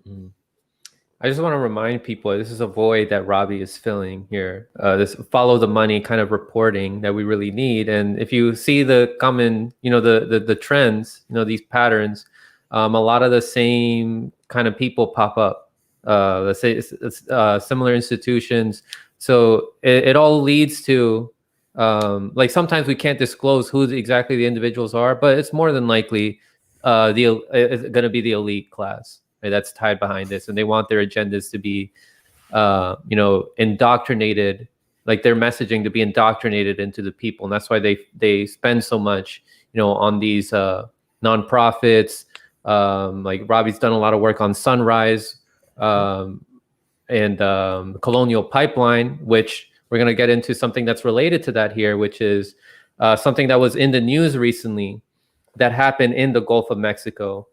Mm. I just want to remind people this is a void that Robbie is filling here. This follow the money kind of reporting that we really need. And if you see the common, the trends, these patterns, a lot of the same kind of people pop up. Let's say it's similar institutions. So it all leads to like sometimes we can't disclose who exactly the individuals are, but it's more than likely it's going to be the elite class. Right, that's tied behind this, and they want their agendas to be, indoctrinated, like their messaging to be indoctrinated into the people, and that's why they spend so much, on these nonprofits. Like Robbie's done a lot of work on Sunrise and Colonial Pipeline, which we're going to get into something that's related to that here, which is something that was in the news recently that happened in the Gulf of Mexico.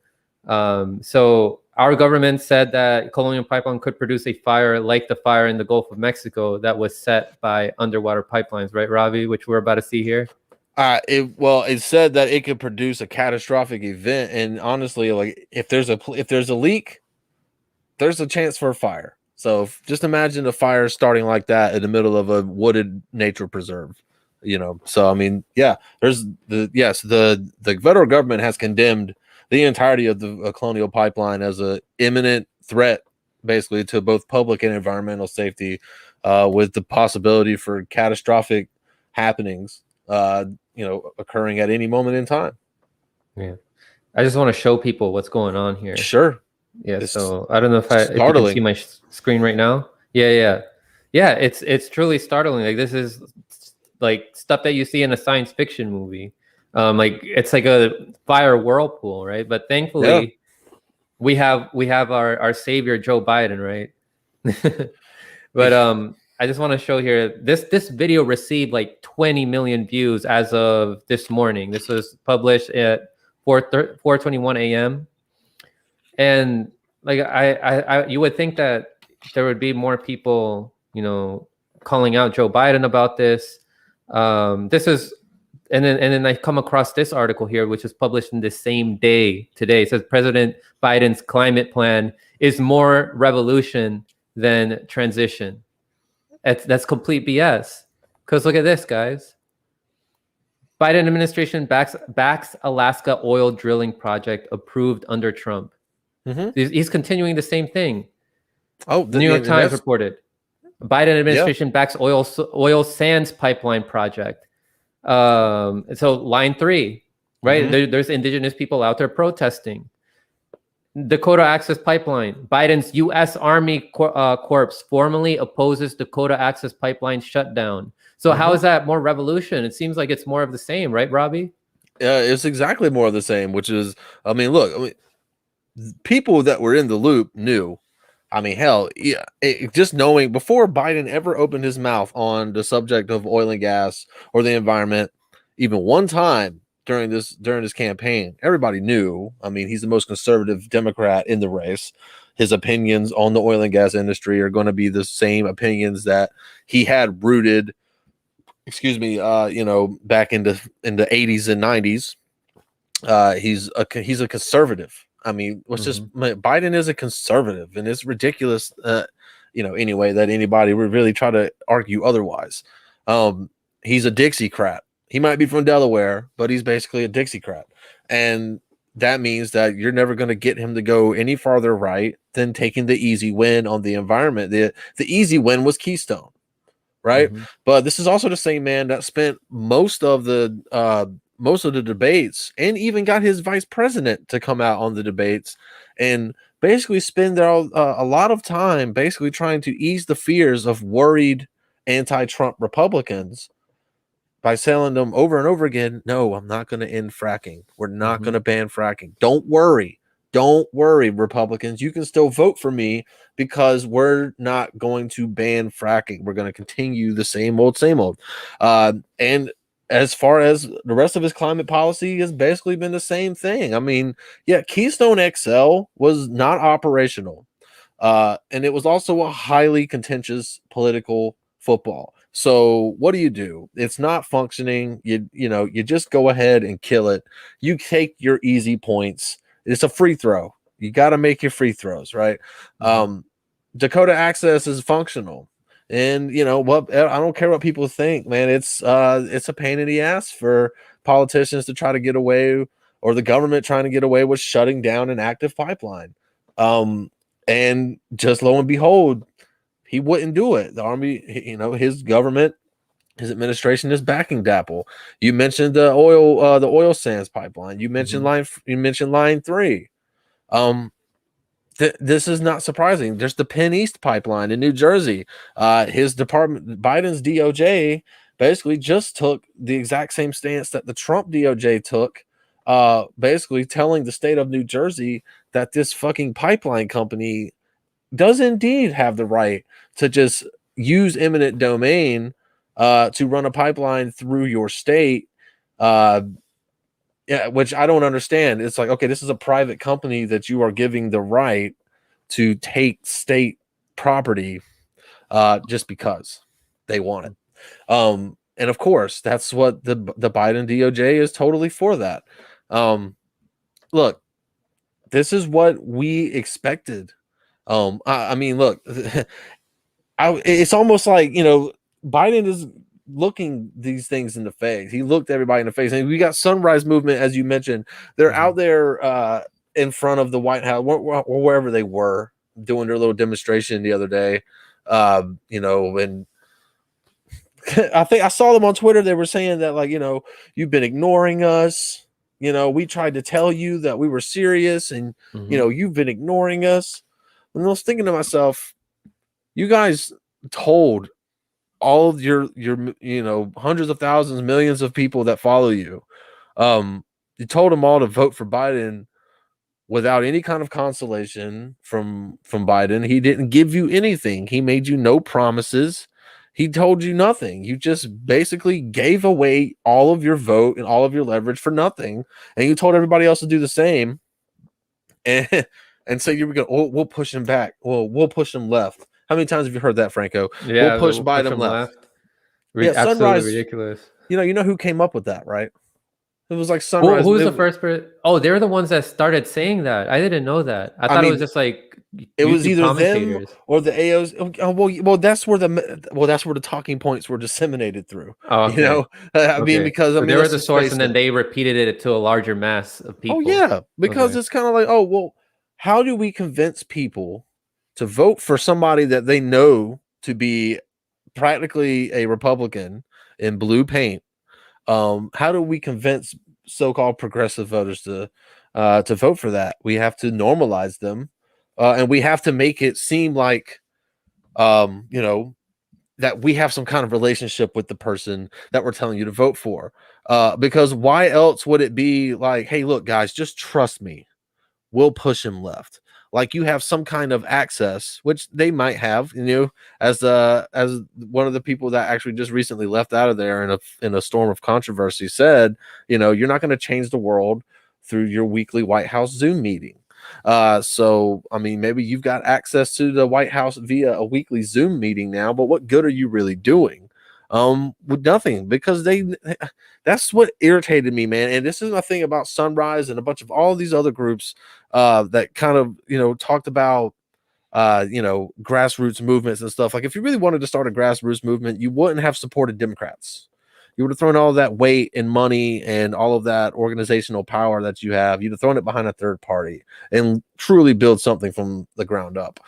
So our government said that Colonial Pipeline could produce a fire like the fire in the Gulf of Mexico that was set by underwater pipelines, right, Robbie, which we're about to see here? It said that it could produce a catastrophic event, and honestly, like if there's a leak, there's a chance for a fire. So just imagine a fire starting like that in the middle of a wooded nature preserve. So I mean, yeah, the federal government has condemned the entirety of the Colonial Pipeline as an imminent threat, basically, to both public and environmental safety, with the possibility for catastrophic happenings, occurring at any moment in time. Yeah. I just want to show people what's going on here. Sure. Yeah. So I don't know if you can see my screen right now. Yeah. It's truly startling. Like this is like stuff that you see in a science fiction movie. Like it's like a fire whirlpool, right? But thankfully, we have our savior Joe Biden, right? But I just want to show here this video received like 20 million views as of this morning. This was published at 4:21 a.m. And like I you would think that there would be more people, calling out Joe Biden about this. This is and then I come across this article here, which was published in the same day today. It says President Biden's climate plan is more revolution than transition. That's complete BS. Because look at this, guys. Biden administration backs Alaska oil drilling project approved under Trump. Mm-hmm. He's continuing the same thing. New York Times reported Biden administration backs oil sands pipeline project. So line 3, right? Mm-hmm. There's indigenous people out there protesting. Dakota Access Pipeline. Biden's U.S. Army Corps formally opposes Dakota Access Pipeline shutdown. So how is that more revolution? It seems like it's more of the same, right, Robbie? Yeah, it's exactly more of the same, which is, look, people that were in the loop knew. I mean, hell, yeah, just knowing before Biden ever opened his mouth on the subject of oil and gas or the environment, even one time during this campaign, everybody knew. I mean, he's the most conservative Democrat in the race. His opinions on the oil and gas industry are going to be the same opinions that he had rooted, back in the 80s and 90s. He's a conservative. I mean, Biden is a conservative, and it's ridiculous, anyway, that anybody would really try to argue otherwise. He's a Dixiecrat. He might be from Delaware, but he's basically a Dixiecrat. And that means that you're never going to get him to go any farther right than taking the easy win on the environment. The easy win was Keystone, right? Mm-hmm. But this is also the same man that spent most of the debates and even got his vice president to come out on the debates and basically spend a lot of time basically trying to ease the fears of worried anti-Trump Republicans by telling them over and over again, no, I'm not going to end fracking. We're not going to ban fracking. Don't worry, Republicans. You can still vote for me because we're not going to ban fracking. We're going to continue the same old. And as far as the rest of his climate policy has basically been the same thing. I mean, yeah, Keystone XL was not operational. And it was also a highly contentious political football. So what do? It's not functioning. You just go ahead and kill it. You take your easy points. It's a free throw. You got to make your free throws, right? Dakota Access is functional. And you know what? I don't care what people think, man. It's a pain in the ass for politicians to try to get away, or the government trying to get away with shutting down an active pipeline. And just lo and behold, he wouldn't do it. The Army, you know, his government, his administration is backing DAPL. You mentioned the oil sands pipeline. You mentioned line 3. This is not surprising. There's the Penn East pipeline in New Jersey. His department, Biden's DOJ, basically just took the exact same stance that the Trump DOJ took, basically telling the state of New Jersey that this fucking pipeline company does indeed have the right to just use eminent domain to run a pipeline through your state. Yeah, which I don't understand. It's like, okay, this is a private company that you are giving the right to take state property just because they want it. And of course, that's what the Biden DOJ is totally for that. Look, this is what we expected. I mean, look, it's almost like, you know, Biden is looking these things in the face. He looked everybody in the face, and we got Sunrise Movement, as you mentioned. They're out there in front of the White House, or wherever they were, doing their little demonstration the other day. You know, and I think I saw them on Twitter. They were saying that, like, you know, you've been ignoring us. You know, we tried to tell you that we were serious, and you know, you've been ignoring us. And I was thinking to myself, you guys told all of your you know, hundreds of thousands, millions of people that follow you, you told them all to vote for Biden without any kind of consolation from Biden. He didn't give you anything. He made you no promises. He told you nothing. You just basically gave away all of your vote and all of your leverage for nothing, and you told everybody else to do the same. And so you were going, oh, we'll push him back. Well, we'll push him left. How many times have you heard that, Franco? Yeah, we'll push Biden left. Yeah, absolutely Sunrise, ridiculous. You know who came up with that, right? It was like Sunrise. Who's the first person? Oh, they were the ones that started saying that. I didn't know that. I thought it was just like it was either them or the AOs. Well, that's where the talking points were disseminated through. Oh, okay. You know, I mean, because I mean, they were the source, and then they repeated it to a larger mass of people. Oh yeah, because it's kind of like, oh well, how do we convince people to vote for somebody that they know to be practically a Republican in blue paint? How do we convince so-called progressive voters to vote for that? We have to normalize them, and we have to make it seem like, you know, that we have some kind of relationship with the person that we're telling you to vote for. Because why else would it be like, hey, look, guys, just trust me. We'll push him left. Like you have some kind of access, which they might have, you know, as one of the people that actually just recently left out of there in a storm of controversy said, you know, you're not going to change the world through your weekly White House Zoom meeting. So I mean, maybe you've got access to the White House via a weekly Zoom meeting now, but what good are you really doing? With nothing, because that's what irritated me, man. And this is my thing about Sunrise and a bunch of all these other groups that kind of, you know, talked about you know, grassroots movements and stuff. Like if you really wanted to start a grassroots movement, you wouldn't have supported Democrats. You would have thrown all that weight and money and all of that organizational power that you have. You'd have thrown it behind a third party and truly build something from the ground up.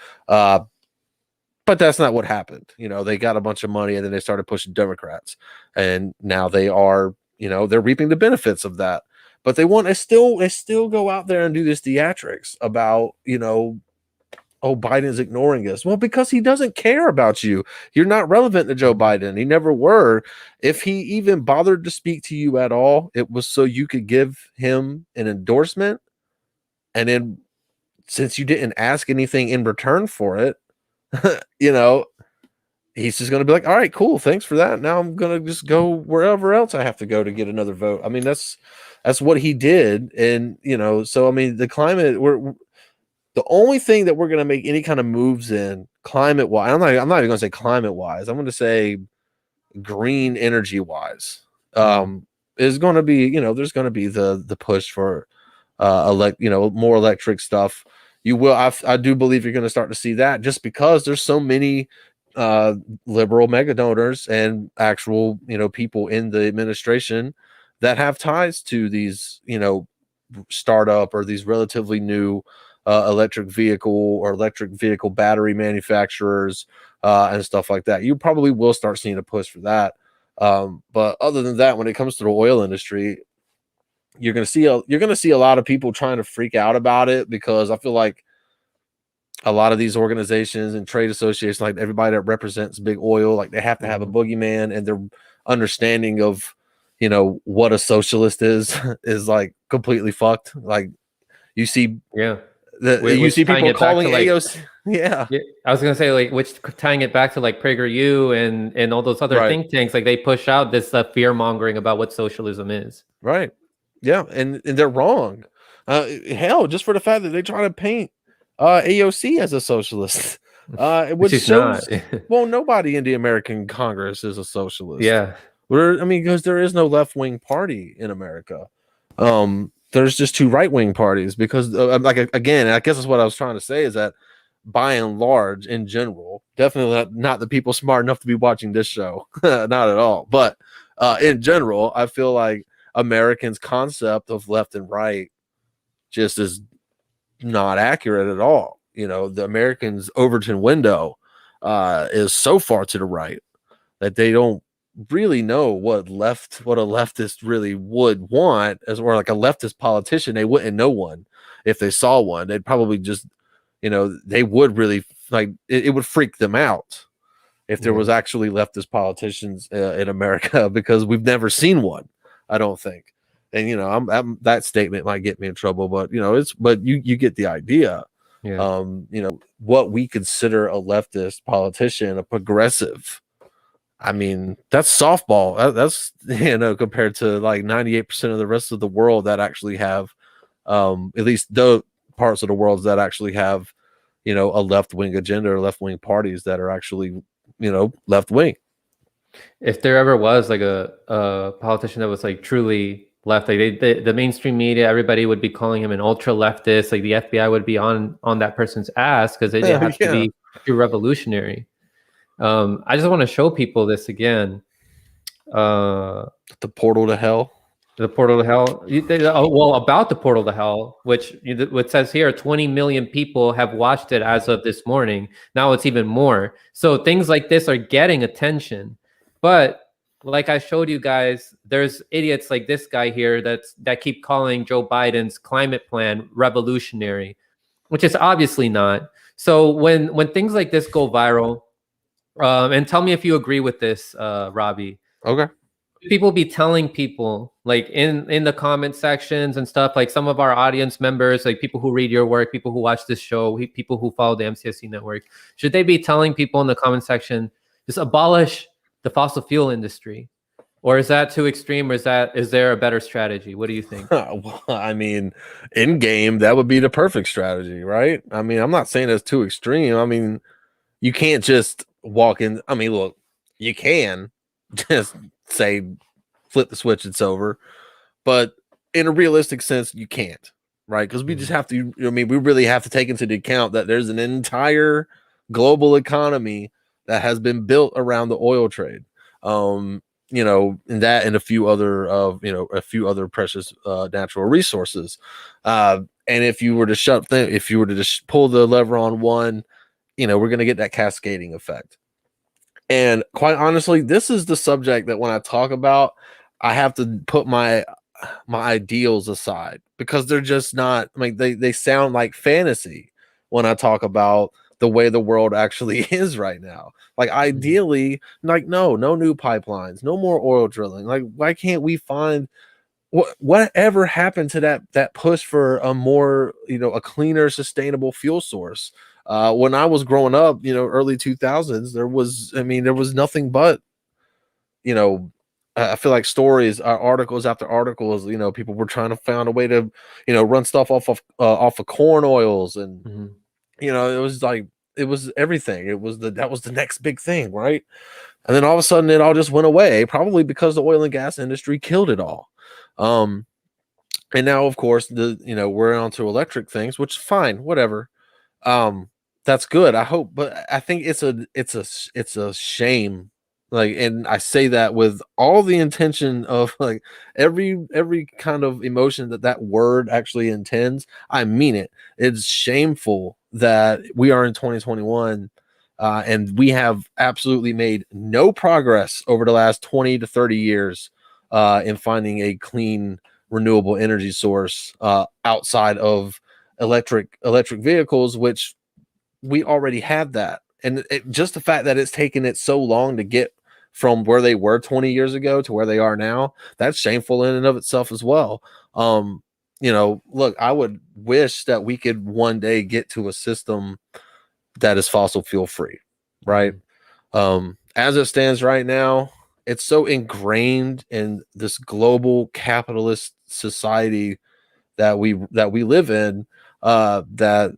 But that's not what happened. You know, they got a bunch of money and then they started pushing Democrats, and now they are, you know, they're reaping the benefits of that. But they still go out there and do this theatrics about, you know, oh, Biden's ignoring us. Well, because he doesn't care about you. You're not relevant to Joe Biden. He never were. If he even bothered to speak to you at all, it was so you could give him an endorsement. And then since you didn't ask anything in return for it, you know, he's just going to be like, all right, cool. Thanks for that. Now I'm going to just go wherever else I have to go to get another vote. I mean, that's what he did. And, you know, so, I mean, the climate, the only thing that we're going to make any kind of moves in climate wise, I'm not even going to say climate wise. I'm going to say green energy wise, is going to be, you know, there's going to be the push for, more electric stuff. you will. I do believe you're going to start to see that, just because there's so many liberal mega donors and actual, people in the administration that have ties to these, startup or these relatively new electric vehicle or electric vehicle battery manufacturers and stuff like that. You probably will start seeing a push for that. But other than that, when it comes to the oil industry, you're going to see a lot of people trying to freak out about it, because I feel like a lot of these organizations and trade associations, like everybody that represents big oil, like they have to have a boogeyman, and their understanding of, what a socialist is like completely fucked. Like you see, you see people calling AOC. Yeah, I was gonna say, like, which tying it back to like PragerU and all those other think tanks, like they push out this fear mongering about what socialism is. Right. Yeah, and they're wrong. Hell, just for the fact that they try to paint AOC as a socialist, which shows well, nobody in the American Congress is a socialist. Yeah, because there is no left-wing party in America. There's just two right-wing parties, because again, I guess that's what I was trying to say, is that by and large, in general, definitely not the people smart enough to be watching this show, not at all, but in general, I feel like Americans' concept of left and right just is not accurate at all. The Americans' Overton window is so far to the right that they don't really know what a leftist really would want, as or like a leftist politician. They wouldn't know one if they saw one. They'd probably just, they would really like it would freak them out if there was actually leftist politicians in America, because we've never seen one, I don't think. And that statement might get me in trouble, but you get the idea. Yeah. What we consider a leftist politician, a progressive, I mean, that's softball. That's compared to like 98% of the rest of the world that actually have, at least the parts of the world that actually have, a left-wing agenda or left-wing parties that are actually, left-wing. If there ever was like a politician that was like truly left, like the mainstream media, everybody would be calling him an ultra leftist. Like the FBI would be on that person's ass, because it has to be too revolutionary. I just want to show people this again. The portal to hell. The portal to hell. Well, about the portal to hell, which it says here, 20 million people have watched it as of this morning. Now it's even more. So things like this are getting attention. But like I showed you guys, there's idiots like this guy here that keep calling Joe Biden's climate plan revolutionary, which is obviously not. So when things like this go viral, and tell me if you agree with this, Robbie. Okay. People be telling people, like in the comment sections and stuff, like some of our audience members, like people who read your work, people who watch this show, people who follow the MCSC network, should they be telling people in the comment section, just abolish the fossil fuel industry? Or is that too extreme, or is there a better strategy? What do you think? Well, I mean, in game, that would be the perfect strategy, right? I mean, I'm not saying that's too extreme. I mean, you can't just walk in. I mean, look, you can just say, flip the switch, it's over. But in a realistic sense, you can't, right? Because we just have to, we really have to take into account that there's an entire global economy that has been built around the oil trade. And that and a few other precious natural resources. And if you were to just pull the lever on one, we're going to get that cascading effect. And quite honestly, this is the subject that when I talk about, I have to put my ideals aside, because they're just not, like, they sound like fantasy when I talk about the way the world actually is right now. Like, ideally, like, no new pipelines, no more oil drilling. Like, why can't we find whatever happened to that push for a more, a cleaner, sustainable fuel source? When I was growing up, early 2000s, there was nothing but, I feel like stories, articles after articles, people were trying to find a way to, run stuff off of corn oils. And, it was like, it was everything. That was the next big thing. Right. And then all of a sudden it all just went away, probably because the oil and gas industry killed it all. And now, of course, we're onto electric things, which is fine, whatever. That's good. I hope, but I think it's a shame. Like, and I say that with all the intention of like every kind of emotion that word actually intends. I mean it. It's shameful that we are in 2021, and we have absolutely made no progress over the last 20 to 30 years in finding a clean renewable energy source outside of electric vehicles, which we already have that. And just the fact that it's taken it so long to get from where they were 20 years ago to where they are now, that's shameful in and of itself as well. Look, I would wish that we could one day get to a system that is fossil fuel free, right? As it stands right now, it's so ingrained in this global capitalist society that we live in, that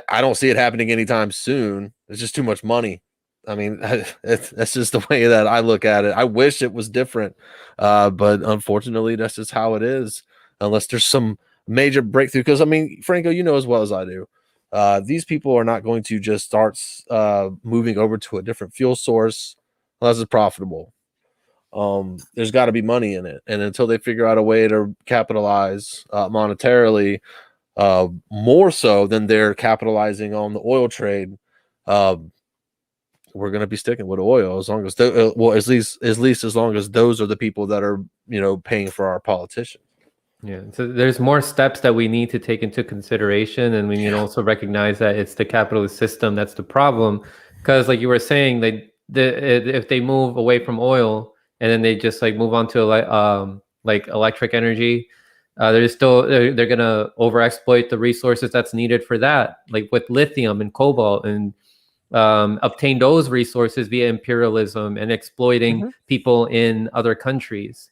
I don't see it happening anytime soon. It's just too much money. I mean, that's just the way that I look at it. I wish it was different, but unfortunately, that's just how it is. Unless there's some major breakthrough, because I mean, Franco, you know as well as I do, these people are not going to just start moving over to a different fuel source unless it's profitable. There's got to be money in it, and until they figure out a way to capitalize monetarily, more so than they're capitalizing on the oil trade, we're going to be sticking with oil as long as at least as long as those are the people that are paying for our politicians. Yeah, so there's more steps that we need to take into consideration, and we need to also recognize that it's the capitalist system that's the problem. Because, like you were saying, if they move away from oil and then they just like move on to like electric energy, they're gonna overexploit the resources that's needed for that, like with lithium and cobalt, and obtain those resources via imperialism and exploiting people in other countries.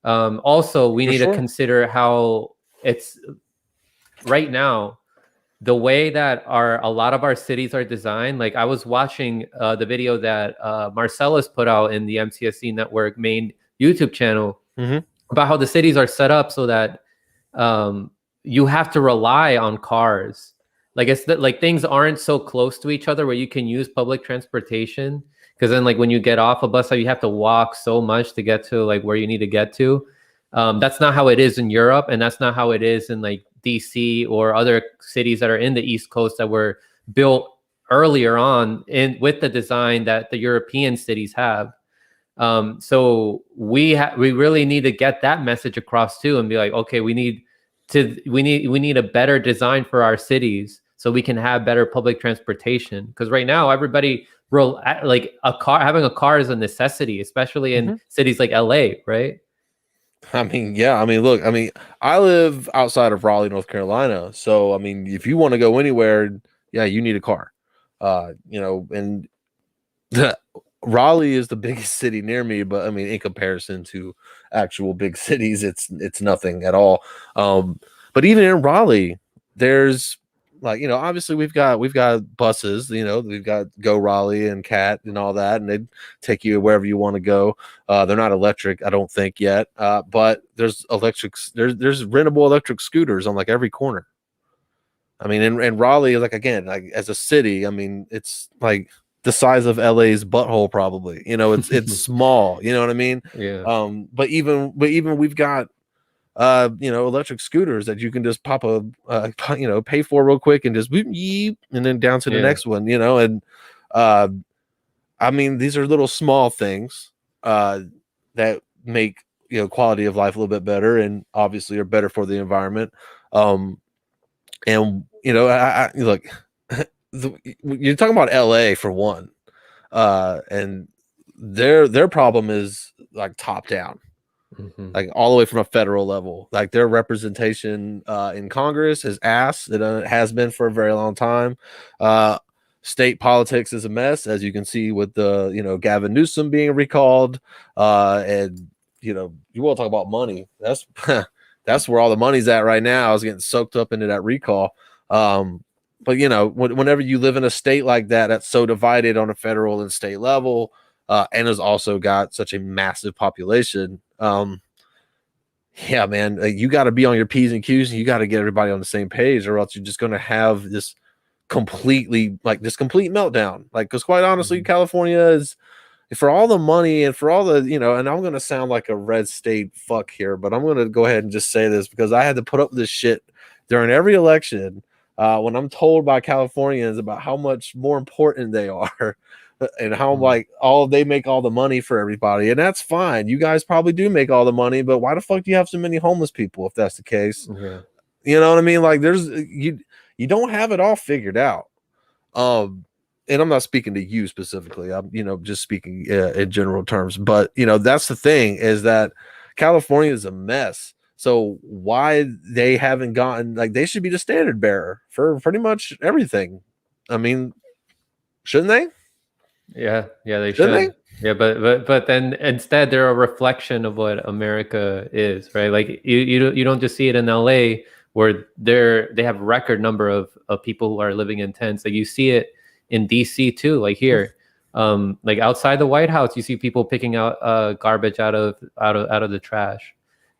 Also, we need to consider how it's right now, the way that a lot of our cities are designed. Like I was watching the video that Marcellus put out in the MCSC Network main YouTube channel about how the cities are set up so that you have to rely on cars. Like it's like things aren't so close to each other where you can use public transportation. Because then, like when you get off a bus stop, you have to walk so much to get to like where you need to get to. That's not how it is in Europe, and that's not how it is in like DC or other cities that are in the East Coast that were built earlier on with the design that the European cities have. So we really need to get that message across too, and be like, okay, we need a better design for our cities so we can have better public transportation. Because right now, everybody having a car is a necessity, especially in cities like LA, right? I mean, yeah. I mean, look. I mean, I live outside of Raleigh, North Carolina. So, I mean, if you want to go anywhere, yeah, you need a car. And Raleigh is the biggest city near me, but I mean, in comparison to actual big cities, it's nothing at all. But even in Raleigh, there's like, obviously we've got buses, we've got Go Raleigh and Cat and all that, and they take you wherever you want to go. They're not electric, I don't think yet. But there's there's rentable electric scooters on like every corner. I mean, and Raleigh is like, again, like as a city, I mean, it's like the size of LA's butthole, probably. It's small. You know what I mean? Yeah. But even we've got electric scooters that you can just pop pay for real quick and just and then down to the next one. And I mean, these are little small things that make quality of life a little bit better, and obviously are better for the environment. And I look, you're talking about LA for one, and their problem is like top down, like all the way from a federal level. Like their representation in Congress is ass. It has been for a very long time. State politics is a mess, as you can see with the Gavin Newsom being recalled, and you want to talk about money. That's that's where all the money's at right now. I was getting soaked up into that recall. But whenever you live in a state like that, that's so divided on a federal and state level, and has also got such a massive population, yeah, man, you got to be on your P's and Q's, and you got to get everybody on the same page, or else you're just going to have this complete meltdown. Like, because quite honestly, California is, for all the money and for all the, and I'm going to sound like a red state fuck here, but I'm going to go ahead and just say this because I had to put up with this shit during every election when I'm told by Californians about how much more important they are and how like they make all the money for everybody. And that's fine. You guys probably do make all the money, but why the fuck do you have so many homeless people if that's the case? Yeah. You know what I mean? Like you don't have it all figured out. And I'm not speaking to you specifically. I'm, just speaking in general terms. But, that's the thing, is that California is a mess. So why they haven't gotten, like, they should be the standard bearer for pretty much everything. I mean, shouldn't they? Yeah, they should. Yeah, but then instead they're a reflection of what America is, right? Like you don't just see it in LA where they have a record number of people who are living in tents. Like you see it in DC too, like here, like outside the White House, you see people picking out garbage out of the trash,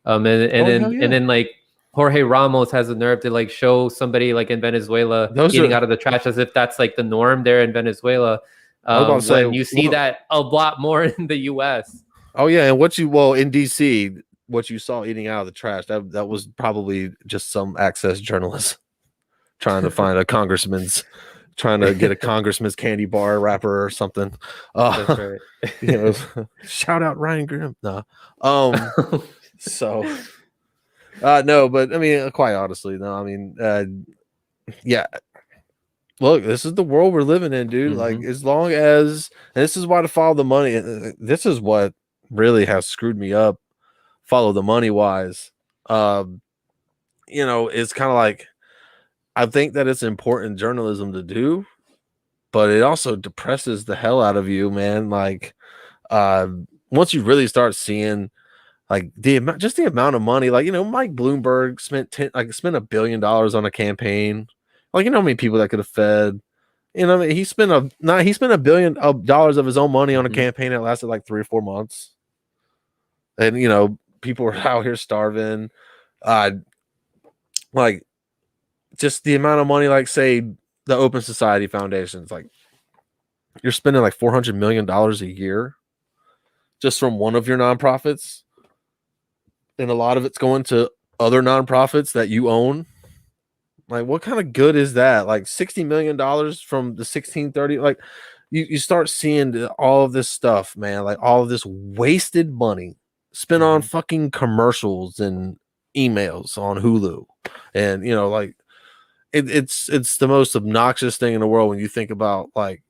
and then like Jorge Ramos has the nerve to like show somebody like in Venezuela eating out of the trash as if that's like the norm there in Venezuela. When you see that a lot more in the U.S. Oh yeah, and in DC, what you saw eating out of the trash, that was probably just some Access journalist trying to find a congressman's. Trying to get a congressman's candy bar wrapper or something. That's right. Shout out Ryan Grimm. No. So no, but I mean, quite honestly, no, I mean, yeah. Look, this is the world we're living in, dude. Like, as long as, and this is why to follow the money, this is what really has screwed me up. Follow the money wise. It's kind of like, I think that it's important journalism to do, but it also depresses the hell out of you, man. Like, once you really start seeing like the amount of money, like, Mike Bloomberg spent $1 billion on a campaign. Like, how many people that could have fed, he spent $1 billion of his own money on a campaign that lasted like 3 or 4 months. And, people were out here starving. Like, just the amount of money, like, say, the Open Society Foundations, like, you're spending like $400 million a year just from one of your nonprofits. And a lot of it's going to other nonprofits that you own. Like, what kind of good is that? Like $60 million from the 1630. Like, you start seeing all of this stuff, man. Like, all of this wasted money spent on fucking commercials and emails on Hulu. And, like, it's the most obnoxious thing in the world when you think about, like,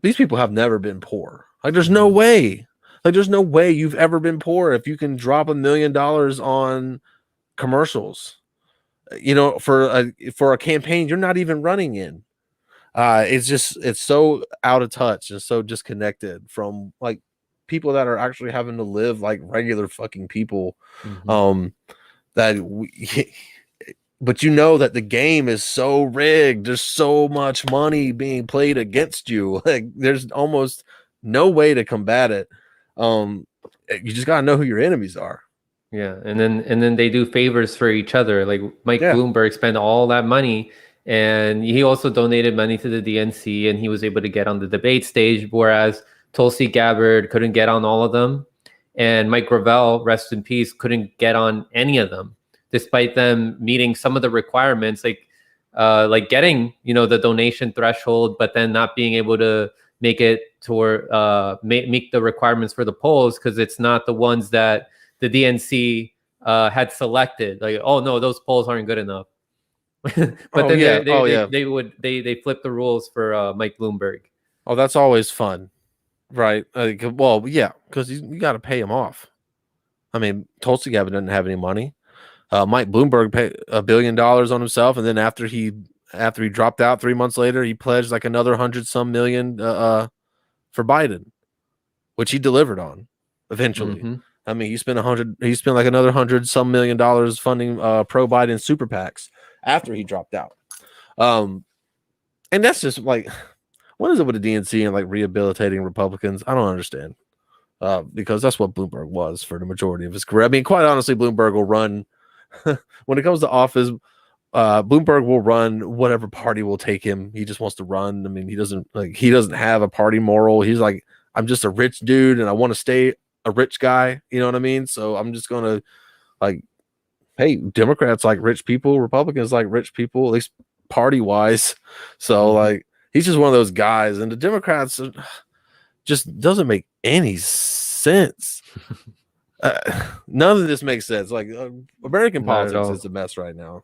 these people have never been poor. Like, there's no way. Like, there's no way you've ever been poor if you can drop $1 million on commercials. For a campaign you're not even running in. It's so out of touch and so disconnected from like people that are actually having to live like regular fucking people. But that the game is so rigged. There's so much money being played against you. Like, there's almost no way to combat it. You just gotta know who your enemies are. Yeah, and then they do favors for each other. Like Mike Bloomberg spent all that money, and he also donated money to the DNC, and he was able to get on the debate stage, whereas Tulsi Gabbard couldn't get on all of them, and Mike Gravel, rest in peace, couldn't get on any of them, despite them meeting some of the requirements, like getting the donation threshold, but then not being able to make it toward make the requirements for the polls because it's not the ones that the DNC had selected. Like, oh no, those polls aren't good enough. But they flip the rules for Mike Bloomberg. Oh, that's always fun, right? Well, yeah, because you got to pay him off. I mean, Tulsi Gabbard doesn't have any money. Mike Bloomberg paid $1 billion on himself, and then after he dropped out 3 months later, he pledged like another 100-some million for Biden, which he delivered on eventually. I mean, he spent like another 100-some million funding pro Biden super PACs after he dropped out. And that's just like, what is it with the DNC and like rehabilitating Republicans? I don't understand. because that's what Bloomberg was for the majority of his career. I mean, quite honestly, Bloomberg will run when it comes to office. Bloomberg will run whatever party will take him. He just wants to run. I mean, he doesn't have a party moral. He's like, I'm just a rich dude and I want to stay a rich guy. You know what I mean? So I'm just gonna like, hey, Democrats like rich people, Republicans like rich people, at least party wise. So like, he's just one of those guys, and the Democrats just doesn't make any sense. None of this makes sense. Like American politics is a mess right now.